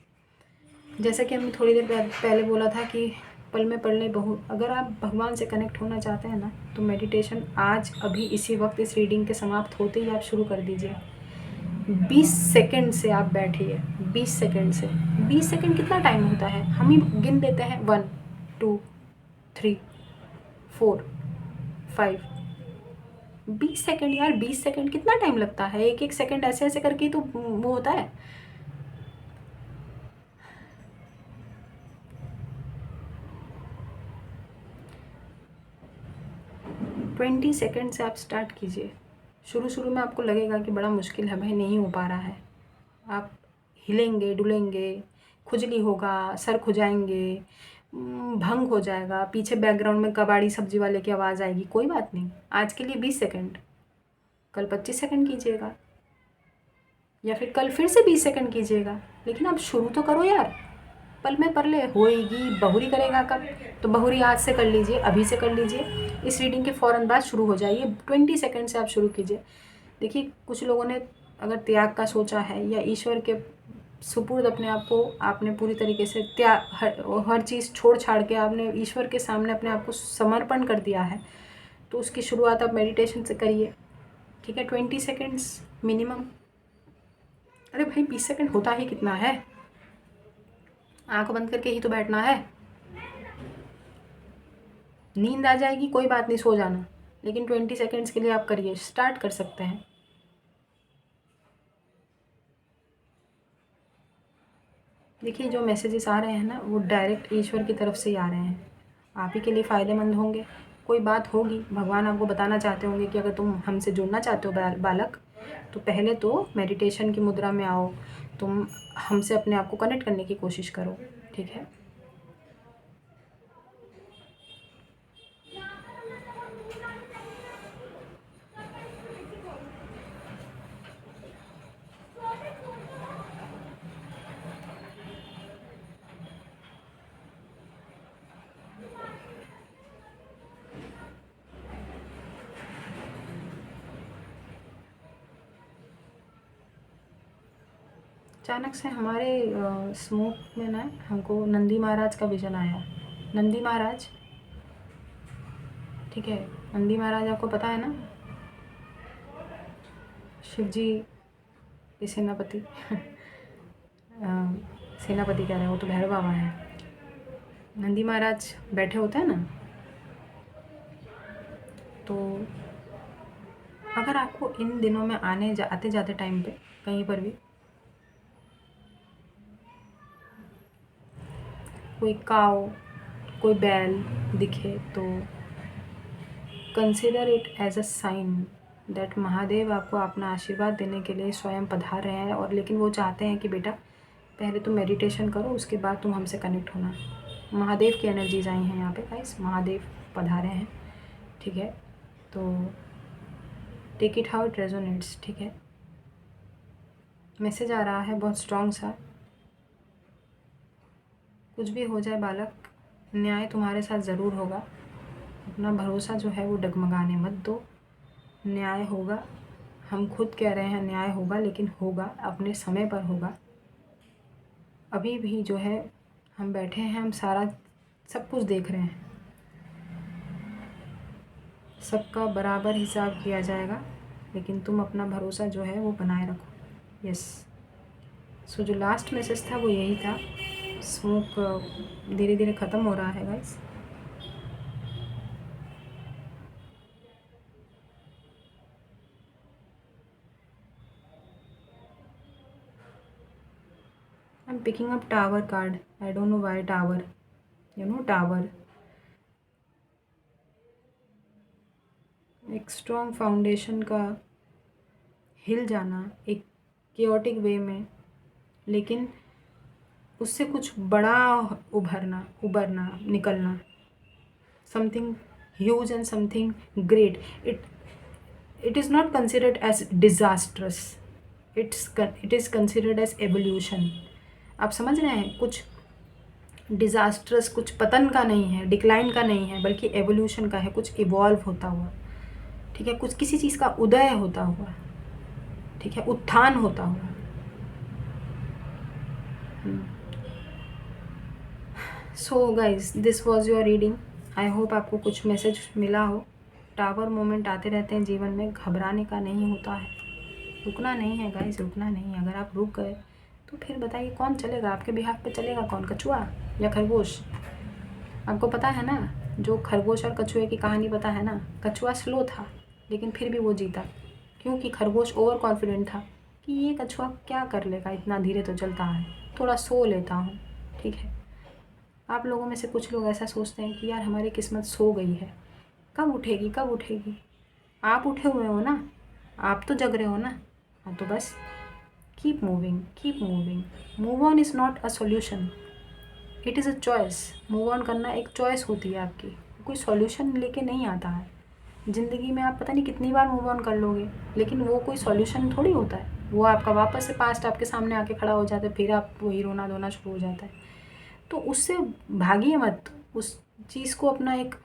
जैसा कि हमने थोड़ी देर पहले बोला था कि पल में पल ले बहू, अगर आप भगवान से कनेक्ट होना चाहते हैं ना, तो मेडिटेशन आज अभी इसी वक्त इस रीडिंग के समाप्त होते ही आप शुरू कर दीजिए। 20 सेकंड से आप बैठिए, 20 सेकंड से। 20 सेकंड कितना टाइम होता है, हम ही गिन देते हैं, 1 2 3 4 5। 20 सेकंड यार, 20 सेकंड कितना टाइम लगता है, एक एक सेकंड ऐसे ऐसे करके तो वो होता है। ट्वेंटी सेकेंड से आप स्टार्ट कीजिए। शुरू में आपको लगेगा कि बड़ा मुश्किल है भाई, नहीं हो पा रहा है, आप हिलेंगे डुलेंगे, खुजली होगा, सर खुजाएंगे, भंग हो जाएगा, पीछे बैकग्राउंड में कबाड़ी सब्जी वाले की आवाज़ आएगी, कोई बात नहीं, आज के लिए 20 सेकंड, कल 25 सेकंड कीजिएगा, या फिर कल फिर से 20 सेकंड कीजिएगा, लेकिन आप शुरू तो करो यार। पल में परले होएगी, बहुरी करेगा कब, तो बहुरी आज से कर लीजिए, अभी से कर लीजिए, इस रीडिंग के फ़ौरन बाद शुरू हो जाइए। 20 सेकंड से आप शुरू कीजिए। देखिए, कुछ लोगों ने अगर त्याग का सोचा है या ईश्वर के सुपुर्द अपने आप को आपने पूरी तरीके से हर चीज़ छोड़ छाड़ के आपने ईश्वर के सामने अपने आप को समर्पण कर दिया है, तो उसकी शुरुआत आप मेडिटेशन से करिए, ठीक है। 20 सेकेंड्स मिनिमम। अरे भाई, 20 सेकंड होता ही कितना है, आंख बंद करके ही तो बैठना है। नींद आ जाएगी कोई बात नहीं, सो जाना, लेकिन 20 सेकेंड्स के लिए आप करिए, स्टार्ट कर सकते हैं। देखिए, जो मैसेजेस आ रहे हैं ना, वो डायरेक्ट ईश्वर की तरफ से ही आ रहे हैं, आप ही के लिए फ़ायदेमंद होंगे। कोई बात होगी, भगवान आपको बताना चाहते होंगे कि अगर तुम हमसे जुड़ना चाहते हो बालक, तो पहले तो मेडिटेशन की मुद्रा में आओ, तुम हमसे अपने आप को कनेक्ट करने की कोशिश करो, ठीक है। अचानक से हमारे स्मोक में ना हमको नंदी महाराज का विज़न आया। नंदी महाराज, ठीक है, नंदी महाराज आपको पता है ना, शिव जी के सेनापति सेनापति कह रहे हैं, वो तो भैरव बाबा है। नंदी महाराज बैठे होते हैं ना, तो अगर आपको इन दिनों में आते जाते टाइम पे कहीं पर भी कोई काऊ, कोई बैल दिखे तो consider it as a sign that Mahadev आपको अपना आशीर्वाद देने के लिए स्वयं पधार रहे हैं। और लेकिन वो चाहते हैं कि बेटा पहले तुम मेडिटेशन करो, उसके बाद तुम हमसे कनेक्ट होना। महादेव की एनर्जीज आई हैं यहाँ पे गाइस, महादेव पधारे हैं, ठीक है। तो take it how it resonates, ठीक है। मैसेज आ रहा है बहुत स्ट्रॉन्ग सा, कुछ भी हो जाए बालक, न्याय तुम्हारे साथ ज़रूर होगा। अपना भरोसा जो है वो डगमगाने मत दो, न्याय होगा। हम खुद कह रहे हैं न्याय होगा, लेकिन होगा, अपने समय पर होगा। अभी भी जो है हम बैठे हैं, हम सारा सब कुछ देख रहे हैं, सबका बराबर हिसाब किया जाएगा, लेकिन तुम अपना भरोसा जो है वो बनाए रखो। यस, सो जो लास्ट मैसेज था वो यही था। स्मोक धीरे धीरे ख़त्म हो रहा है guys. I am picking up tower card, I don't know why tower, you know tower, एक स्ट्रॉन्ग फाउंडेशन का हिल जाना एक केओटिक वे में, लेकिन उससे कुछ बड़ा उभरना निकलना, something huge and something great. It is not considered as disastrous, it is considered as evolution. आप समझ रहे हैं, कुछ डिजास्ट्रस, कुछ पतन का नहीं है, डिक्लाइन का नहीं है, बल्कि एवोल्यूशन का है, कुछ इवॉल्व होता हुआ, ठीक है, कुछ किसी चीज़ का उदय होता हुआ, ठीक है, उत्थान होता हुआ। So guys, this was your reading. I hope आपको कुछ मैसेज मिला हो। टावर मोमेंट आते रहते हैं जीवन में, घबराने का नहीं होता है, रुकना नहीं है गाइज, रुकना नहीं है। अगर आप रुक गए तो फिर बताइए कौन चलेगा आपके बिहाफ पे? चलेगा कौन, कछुआ या खरगोश? आपको पता है ना, जो खरगोश और कछुए की कहानी पता है ना, कछुआ स्लो था लेकिन फिर भी वो जीता, क्योंकि खरगोश ओवर कॉन्फिडेंट था कि ये कछुआ क्या कर लेगा, इतना धीरे तो चलता है, थोड़ा सो लेता हूँ, ठीक है। आप लोगों में से कुछ लोग ऐसा सोचते हैं कि यार हमारी किस्मत सो गई है, कब उठेगी कब उठेगी। आप उठे हुए हो ना, आप तो जग रहे हो ना, हाँ तो बस keep moving, keep moving. Move on is not a solution, it is a choice. Move on करना एक चॉइस होती है आपकी, कोई सॉल्यूशन लेके नहीं आता है। ज़िंदगी में आप पता नहीं कितनी बार मूव ऑन कर लोगे, लेकिन वो कोई सॉल्यूशन थोड़ी होता है। वो आपका वापस से पास्ट आपके सामने आके खड़ा हो जाता है, फिर आप वही रोना धोना शुरू हो जाता है। तो उससे भागिए मत, उस चीज़ को अपना एक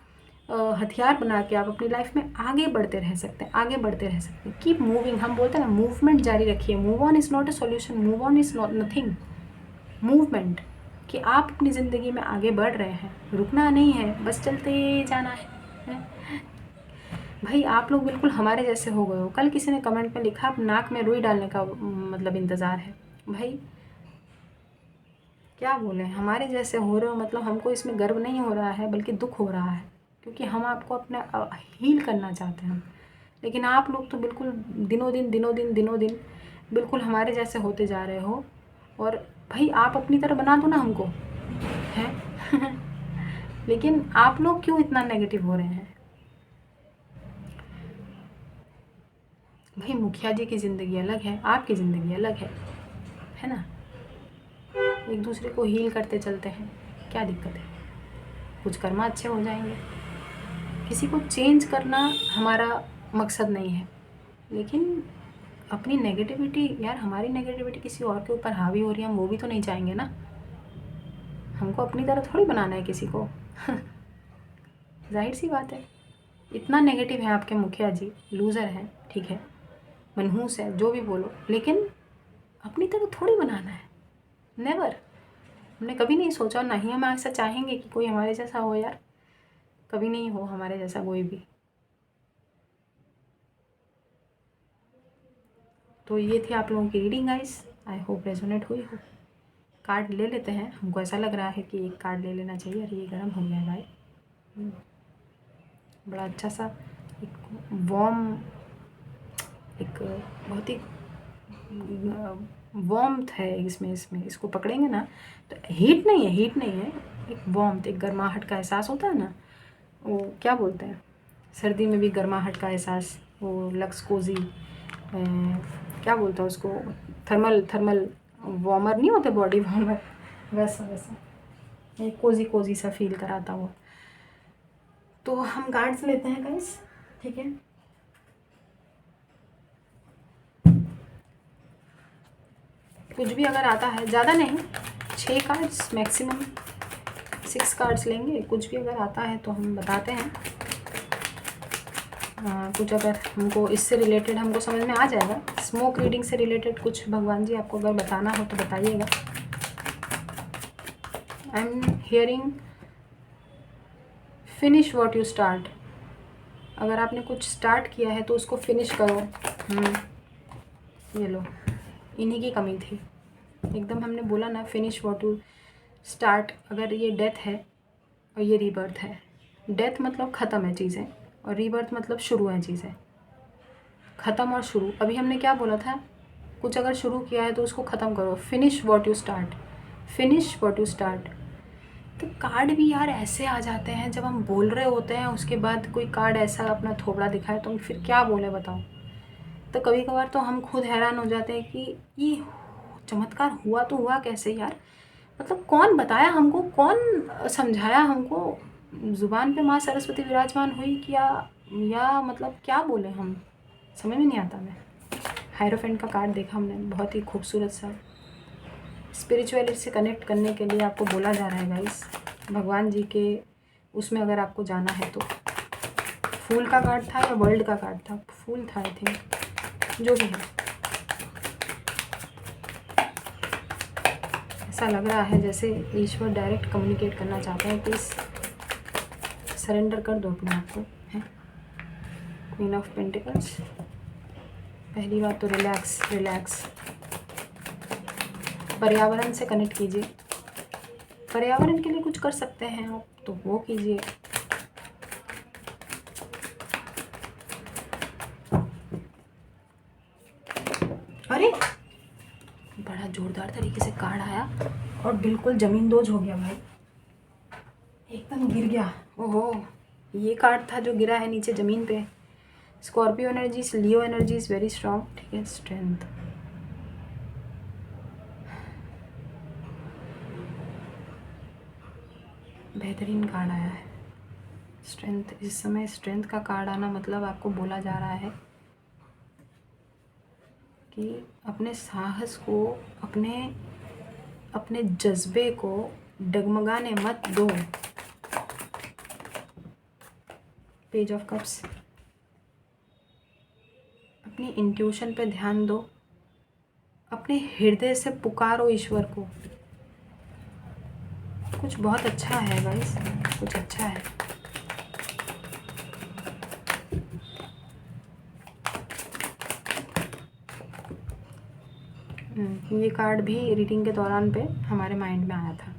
हथियार बना के आप अपनी लाइफ में आगे बढ़ते रह सकते हैं, आगे बढ़ते रह सकते हैं। कीप मूविंग, हम बोलते हैं ना, मूवमेंट जारी रखिए। Move on is not a solution, move on is not nothing, movement, कि आप अपनी ज़िंदगी में आगे बढ़ रहे हैं, रुकना नहीं है, बस चलते जाना है। भाई आप लोग बिल्कुल हमारे जैसे हो गए हो। कल किसी ने कमेंट में लिखा आप नाक में रुई डालने का मतलब इंतज़ार है। भाई क्या बोलें, हमारे जैसे हो रहे हो, मतलब हमको इसमें गर्व नहीं हो रहा है बल्कि दुख हो रहा है, क्योंकि हम आपको अपना हील करना चाहते हैं। लेकिन आप लोग तो बिल्कुल दिनों दिन बिल्कुल हमारे जैसे होते जा रहे हो। और भाई आप अपनी तरह बना दो ना हमको, हैं लेकिन आप लोग क्यों इतना नेगेटिव हो रहे हैं? भाई मुखिया जी की ज़िंदगी अलग है, आपकी ज़िंदगी अलग है ना। एक दूसरे को हील करते चलते हैं, क्या दिक्कत है? कुछ कर्मा अच्छे हो जाएंगे। किसी को चेंज करना हमारा मकसद नहीं है, लेकिन अपनी नेगेटिविटी, यार हमारी नेगेटिविटी किसी और के ऊपर हावी हो रही है, हम वो भी तो नहीं चाहेंगे ना। हमको अपनी तरह थोड़ी बनाना है किसी को जाहिर सी बात है। इतना नेगेटिव है आपके मुखिया जी, लूज़र हैं, ठीक है, मनहूस है, जो भी बोलो, लेकिन अपनी तरह थोड़ी बनाना है, नेवर। हमने कभी नहीं सोचा, ना ही हम ऐसा चाहेंगे कि कोई हमारे जैसा हो यार, कभी नहीं हो हमारे जैसा कोई भी। तो ये थी आप लोगों की reading guys, I hope resonate हुई हो। कार्ड ले लेते हैं, हमको ऐसा लग रहा है कि एक कार्ड ले लेना चाहिए। अरे ये गर्म हो गया है भाई। बड़ा अच्छा सा एक वार्म, एक बहुत ही वार्मथ है इसमें इसको पकड़ेंगे ना तो हीट नहीं है, हीट नहीं है, एक वार्मथ, एक गर्माहट का एहसास होता है ना, वो क्या बोलते हैं, सर्दी में भी गर्माहट का एहसास, वो लक्स कोजी, क्या बोलते हैं उसको, थर्मल वार्मर नहीं होते, बॉडी वार्मर, वैसा वैसा एक कोजी कोजी सा फील कराता हुआ। तो हम कार्ड्स लेते हैं गाइस, ठीक है। कुछ भी अगर आता है, ज़्यादा नहीं, 6 कार्ड्स मैक्सिमम, 6 कार्ड्स लेंगे। कुछ भी अगर आता है तो हम बताते हैं। कुछ अगर हमको इससे रिलेटेड हमको समझ में आ जाएगा, स्मोक रीडिंग से रिलेटेड कुछ भगवान जी आपको अगर बताना हो तो बताइएगा। आई am hearing finish what you start. अगर आपने कुछ स्टार्ट किया है तो उसको फिनिश करो। ये लो, इन्हीं की कमी थी एकदम। हमने बोला ना फिनिश व्हाट यू स्टार्ट। अगर ये डेथ है और ये रीबर्थ है, डेथ मतलब ख़त्म है चीज़ें, और रीबर्थ मतलब शुरू है चीज़ें। ख़त्म और शुरू, अभी हमने क्या बोला था, कुछ अगर शुरू किया है तो उसको ख़त्म करो। Finish what you start, finish what you start. तो कार्ड भी यार ऐसे आ जाते हैं जब हम बोल रहे होते हैं, उसके बाद कोई कार्ड ऐसा अपना थोबड़ा दिखाए तो हम फिर क्या बोले बताओ। तो कभी कभार तो हम खुद हैरान हो जाते हैं कि ये चमत्कार हुआ तो हुआ कैसे यार, मतलब कौन बताया हमको, कौन समझाया हमको, ज़ुबान पे माँ सरस्वती विराजमान हुई क्या, या मतलब क्या बोले हम, समझ में नहीं आता। मैं हायरोफेंट का कार्ड देखा हमने, बहुत ही खूबसूरत सा, स्पिरिचुअलिटी से कनेक्ट करने के लिए आपको बोला जा रहा है गाइस, भगवान जी के उसमें अगर आपको जाना है तो। फूल का कार्ड था या वर्ल्ड का कार्ड था, फूल था आई थिंक, जो भी है। ऐसा लग रहा है जैसे ईश्वर डायरेक्ट कम्युनिकेट करना चाहते हैं, प्लीज़ सरेंडर कर दो अपने आप को, है। क्वीन ऑफ पेंटिकल्स, पहली बात तो रिलैक्स, रिलैक्स। पर्यावरण से कनेक्ट कीजिए, पर्यावरण के लिए कुछ कर सकते हैं आप तो वो कीजिए। अरे बड़ा जोरदार तरीके से कार्ड आया और बिल्कुल ज़मीन दोज हो गया भाई, एकदम गिर गया। ओहो, ये कार्ड था जो गिरा है नीचे ज़मीन पे। स्कॉर्पियो एनर्जीज, लियो एनर्जीज वेरी स्ट्रांग, ठीक है। स्ट्रेंथ, बेहतरीन कार्ड आया है। स्ट्रेंथ, इस समय स्ट्रेंथ का कार्ड आना मतलब आपको बोला जा रहा है कि अपने साहस को, अपने जज्बे को डगमगाने मत दो। पेज ऑफ कप्स, अपनी इंट्यूशन पे ध्यान दो, अपने हृदय से पुकारो ईश्वर को। कुछ बहुत अच्छा है गाइस, कुछ अच्छा है। ये कार्ड भी रीडिंग के दौरान पे हमारे माइंड में आया था,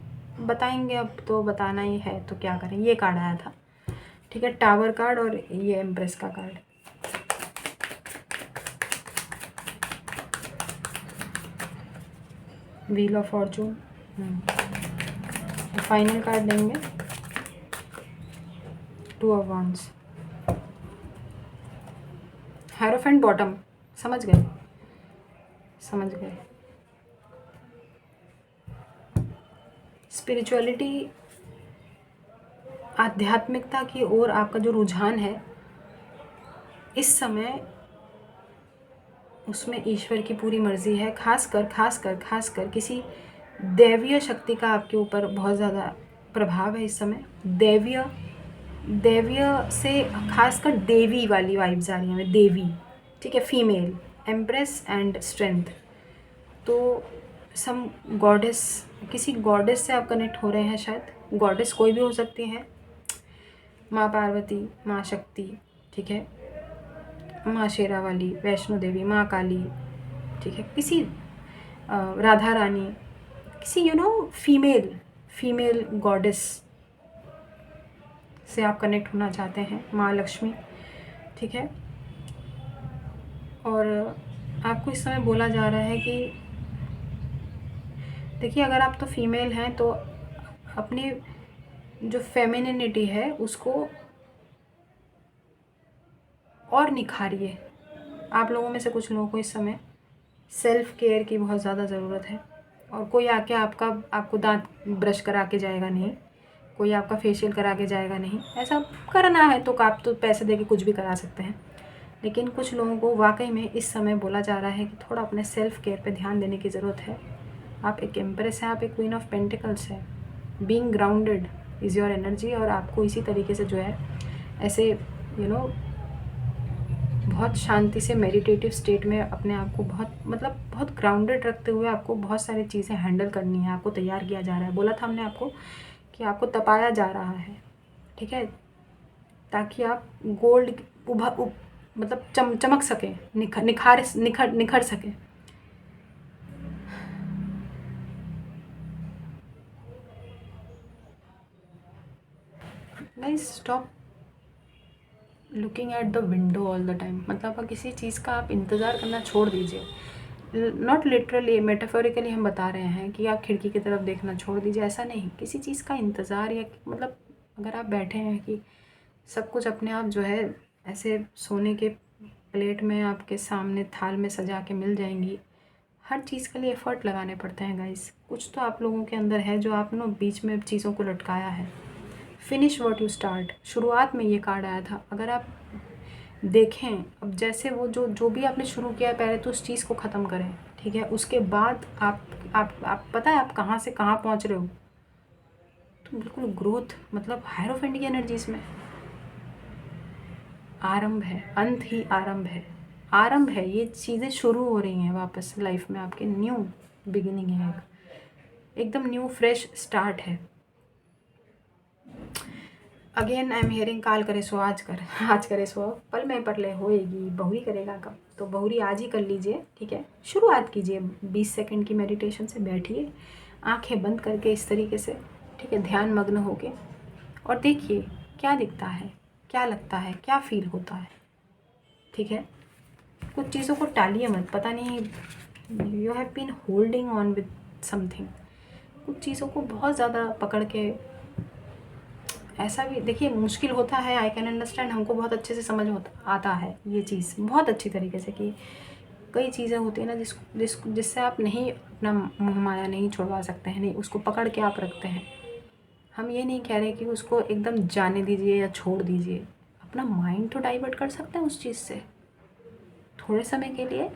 बताएंगे अब तो, बताना ही है तो क्या करें। ये कार्ड आया था, ठीक है, टावर कार्ड, और ये एम्प्रेस का card. Wheel of Fortune, final card देंगे, 2 ऑफ वॉन्ड्स, हायरोफेंट बॉटम। समझ गए, समझ गए। स्पिरिचुअलिटी, आध्यात्मिकता की ओर आपका जो रुझान है इस समय, उसमें ईश्वर की पूरी मर्जी है। खासकर किसी दैवीय शक्ति का आपके ऊपर बहुत ज़्यादा प्रभाव है इस समय। दैवीय से खासकर देवी वाली वाइब्स आ रही हैं, देवी, ठीक है, फीमेल, एम्प्रेस एंड स्ट्रेंथ, तो सम गॉडेस, किसी गॉडेस से आप कनेक्ट हो रहे हैं शायद। गॉडेस कोई भी हो सकती है, माँ पार्वती, माँ शक्ति, ठीक है, माँ शेरावाली, वैष्णो देवी, माँ काली, ठीक है, किसी राधा रानी, किसी फीमेल गॉडेस से आप कनेक्ट होना चाहते हैं, माँ लक्ष्मी, ठीक है। और आपको इस समय बोला जा रहा है कि देखिए, अगर आप तो फीमेल हैं तो अपनी जो फेमिनिनिटी है उसको और निखारिए। आप लोगों में से कुछ लोगों को इस समय सेल्फ केयर की बहुत ज़्यादा ज़रूरत है। और कोई आके आपको दांत ब्रश करा के जाएगा नहीं, कोई आपका फेशियल करा के जाएगा नहीं। ऐसा करना है तो आप तो पैसे दे के कुछ भी करा सकते हैं, लेकिन कुछ लोगों को वाकई में इस समय बोला जा रहा है कि थोड़ा अपने सेल्फ केयर पे ध्यान देने की ज़रूरत है। आप एक एम्प्रेस हैं, आप एक क्वीन ऑफ पेंटिकल्स है। Being grounded is your energy, और आपको इसी तरीके से जो है ऐसे बहुत शांति से मेडिटेटिव स्टेट में अपने आप को बहुत ग्राउंडेड रखते हुए आपको बहुत सारी चीज़ें हैंडल करनी है। आपको तैयार किया जा रहा है। बोला था हमने आपको कि आपको तपाया जा रहा है, ठीक है, ताकि आप गोल्ड चमक सकें, निखर सकें। Guys, stop looking at the window all the time. मतलब किसी चीज़ का आप इंतज़ार करना छोड़ दीजिए। नॉट लिटरली, मेटाफोरिकली हम बता रहे हैं कि आप खिड़की की तरफ देखना छोड़ दीजिए, ऐसा नहीं। किसी चीज़ का इंतज़ार, या अगर आप बैठे हैं कि सब कुछ अपने आप जो है ऐसे सोने के प्लेट में आपके सामने थाल में सजा के मिल जाएंगी। हर चीज़ के लिए एफ़र्ट लगाने पड़ते हैं गाइस। कुछ तो आप लोगों के अंदर है जो आप बीच में चीज़ों को लटकाया है। फिनिश व्हाट यू स्टार्ट, शुरुआत में ये कार्ड आया था। अगर आप देखें, अब जैसे वो जो भी आपने शुरू किया है, पहले तो उस चीज़ को ख़त्म करें, ठीक है। उसके बाद आप पता है आप कहाँ से कहाँ पहुँच रहे हो। तो बिल्कुल ग्रोथ, हायरोफेंट की एनर्जीज में आरंभ है, अंत ही आरंभ है। आरंभ है, ये चीज़ें शुरू हो रही हैं वापस लाइफ में आपके। न्यू बिगिनिंग है, एकदम न्यू फ्रेश स्टार्ट है। अगेन आई एम हियरिंग काल करे सो आज करे सो पल में पर ले होएगी, बहुरी करेगा कब। तो बहुरी आज ही कर लीजिए, ठीक है। शुरुआत कीजिए 20 सेकंड की मेडिटेशन से। बैठिए आंखें बंद करके इस तरीके से, ठीक है, ध्यान मग्न होके, और देखिए क्या दिखता है, क्या लगता है, क्या फील होता है, ठीक है। कुछ चीज़ों को टालिए मत। पता नहीं you have been holding on with something. कुछ चीज़ों को बहुत ज़्यादा पकड़ के, ऐसा भी देखिए मुश्किल होता है। आई कैन अंडरस्टैंड, हमको बहुत अच्छे से समझ आता है ये चीज़ बहुत अच्छी तरीके से, कि कई चीज़ें होती हैं ना जिससे आप नहीं अपना मोह माया नहीं छुड़वा सकते हैं, नहीं उसको पकड़ के आप रखते हैं। हम ये नहीं कह रहे कि उसको एकदम जाने दीजिए या छोड़ दीजिए। अपना माइंड तो डाइवर्ट कर सकते हैं उस चीज़ से थोड़े समय के लिए।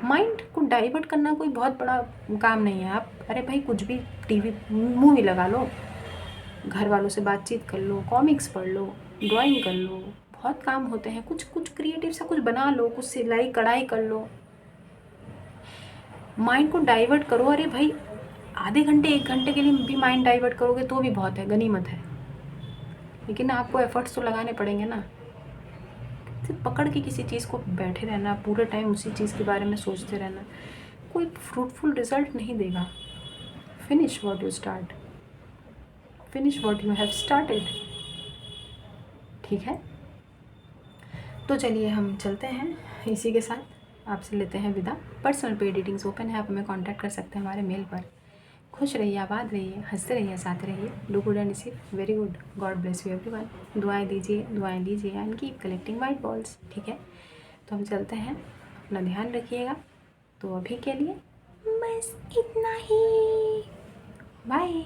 माइंड को डाइवर्ट करना कोई बहुत बड़ा काम नहीं है। आप अरे भाई कुछ भी टीवी मूवी लगा लो, घर वालों से बातचीत कर लो, कॉमिक्स पढ़ लो, ड्राइंग कर लो, बहुत काम होते हैं। कुछ क्रिएटिव सा कुछ बना लो, कुछ सिलाई कढ़ाई कर लो, माइंड को डाइवर्ट करो। अरे भाई आधे घंटे 1 घंटे के लिए भी माइंड डाइवर्ट करोगे तो भी बहुत है, गनीमत है। लेकिन आपको एफर्ट्स तो लगाने पड़ेंगे ना। सिर्फ पकड़ के किसी चीज़ को बैठे रहना, पूरे टाइम उसी चीज़ के बारे में सोचते रहना, कोई फ्रूटफुल रिजल्ट नहीं देगा। Finish what you start, finish what you have started, ठीक है। तो चलिए हम चलते हैं, इसी के साथ आपसे लेते हैं विदा। पर्सनल पे एडिटिंग्स ओपन है, आप हमें कांटेक्ट कर सकते हैं हमारे मेल पर। खुश रहिए, आबाद रहिए, हंसते रहिए, साथ रहिए। Do good and receive very good. God bless you everyone. दुआएं दीजिए, दुआएं लीजिए and keep collecting white balls, ठीक है। तो हम चलते हैं, अपना ध्यान रखिएगा। तो अभी के लिए बस इतना ही, बाय।